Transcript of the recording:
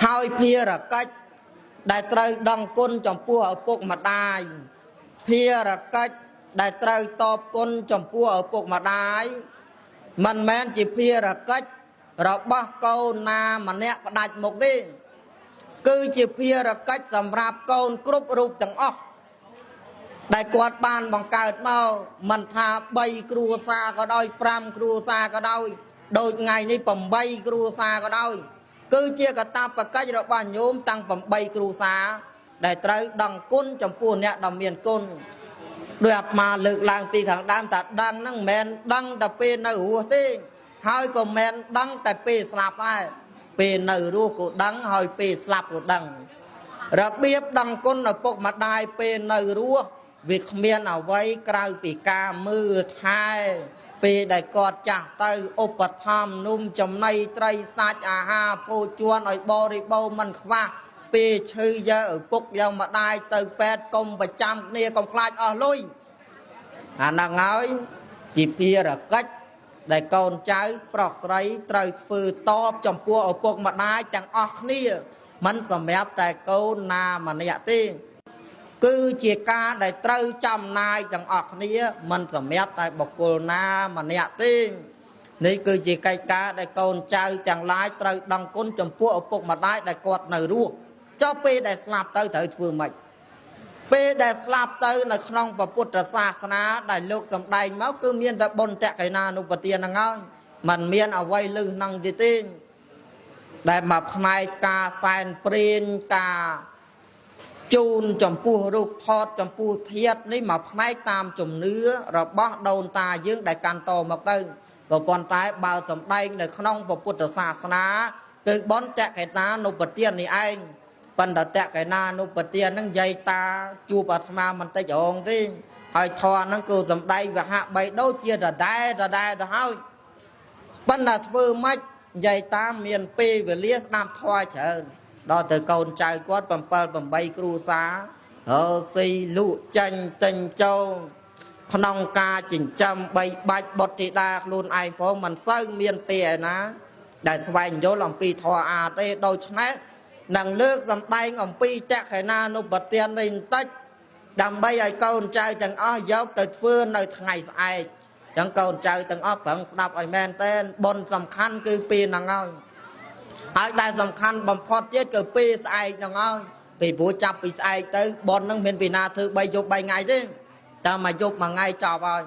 ហើយភារកិច្ចដែលត្រូវដងគុណចំពោះឪពុកម្ដាយភារកិច្ចដែលត្រូវតបគុណចំពោះឪពុកម្ដាយមិនមែនជាភារកិច្ចរបស់កូនណាម្នាក់ផ្ដាច់មុខទេគឺជាភារកិច្ចសម្រាប់កូនគ្រប់រូបទាំងអស់ដែលគាត់បានបង្កើតមកមិនថា3គ្រួសារក៏ដោយ5គ្រួសារក៏ដោយដូចថ្ងៃនេះ8គ្រួសារក៏ដោយគឺជាកាតព្វកិច្ចរបស់ញោមតាំង8គ្រួសារដែលត្រូវដឹងគុណចំពោះអ្នកដ៏មានគុណដោយអាត្មាលើកឡើងពីខាងដើមថាដឹងហ្នឹងមិនមែនដឹងតែពេលនៅរស់ទេហើយក៏មិនដឹងតែពេលស្លាប់ដែរពេលនៅរស់ក៏ដឹងហើយពេលស្លាប់ក៏ដឹងរបៀបដឹងគុណឪពុកម្ដាយពេលនៅរស់វាគ្មានអ្វីក្រៅពីការមើលថែពេលដែលគាត់ចាស់ទៅឧបត្ថម្ភនំចំណីត្រីសាច់អាហារភោជនឲ្យបរិបូរមិនខ្វះពេលឈឺយកឪពុកយកម្ដាយទៅពេទ្យកុំប្រចាំគ្នាកុំខ្លាចអស់លុយអាហ្នឹងហើយជាភារកិច្ចដែលកូនចៅប្រុសស្រីត្រូវធ្វើតបចំពោះឪពុកម្ដាយទាំងអស់គ្នាមិនសម្រាប់តែកូនណាម្នាក់ទេគឺជាការដែលត្រូវចំណាយទាំងអស់គ្នាមិនសម្រាប់តែបុគ្គលណាម្នាក់ទេនេះគឺជាកិច្ចការដែលកូនចៅទាំងឡាយត្រូវដឹងគុណចំពោះឪពុកម្ដាយដែលគាត់នៅរស់ចុះពេលដែលស្លាប់ទៅត្រូវធ្វើម៉េចពេលដែលស្លាប់ទៅនៅក្នុងពុទ្ធសាសនាដែលលោកសម្ដែងមកគឺមានតែបុណ្យតក្កិណានុប្បទានហ្នឹងហើយมันមានអ្វីលើសហ្នឹងទេដែលមកផ្នែកការសែនព្រេនការជូនចំពោះរូបថតចំពោះធាតុនេះមកផ្នែកតាមជំនឿរបស់ដូនតាយើងដែលកាន់តមកទៅក៏ប៉ុន្តែបើសម្ដែងនៅក្នុងពុទ្ធសាសនាគឺបុណ្យតក្កិណានុប្បទាននេះឯងបណ្ឌតក្កិណានុប្បទានហ្នឹងយាយតាជួបអាត្មាមិនតិចរងទេហើយធរហ្នឹងគឺសម្ដែងវហៈបីដូចជាដដែលទៅហើយបណ្ឌធ្វើម៉េចយាយតាមានពេលវេលាស្ដាប់ធម៌ច្រើនដល់ទៅកូនចៅគាត់7 8គ្រួសារហើស៊ីលក់ចាញ់ទិញចូលក្នុងការចិញ្ចឹមបីបាច់បុត្រធីតាខ្លួនឯងផងមិនសូវមានពេលឯណាដែលស្វែងយល់អំពីធម៌អាទេដូច្នេះនឹងលើកសម្ដែងអំពីតក្កិណានុប្បទាននេះបន្តិចដើម្បីឲ្យកូនចៅទាំងអស់យកទៅធ្វើនៅថ្ងៃស្អែកអញ្ចឹងកូនចៅទាំងអស់ប្រឹងស្ដាប់ឲ្យមែនទេបុណ្យសំខាន់គឺពេលហ្នឹងហើយដែលសំខាន់បំផុតទៀតគឺពេលស្អែកហ្នឹងហើយពីព្រោះចាប់ពីស្អែកទៅបុណ្យហ្នឹងមានពីណាធ្វើ3យប់3ថ្ងៃទេតែមកយប់មួយថ្ងៃចប់ហើយ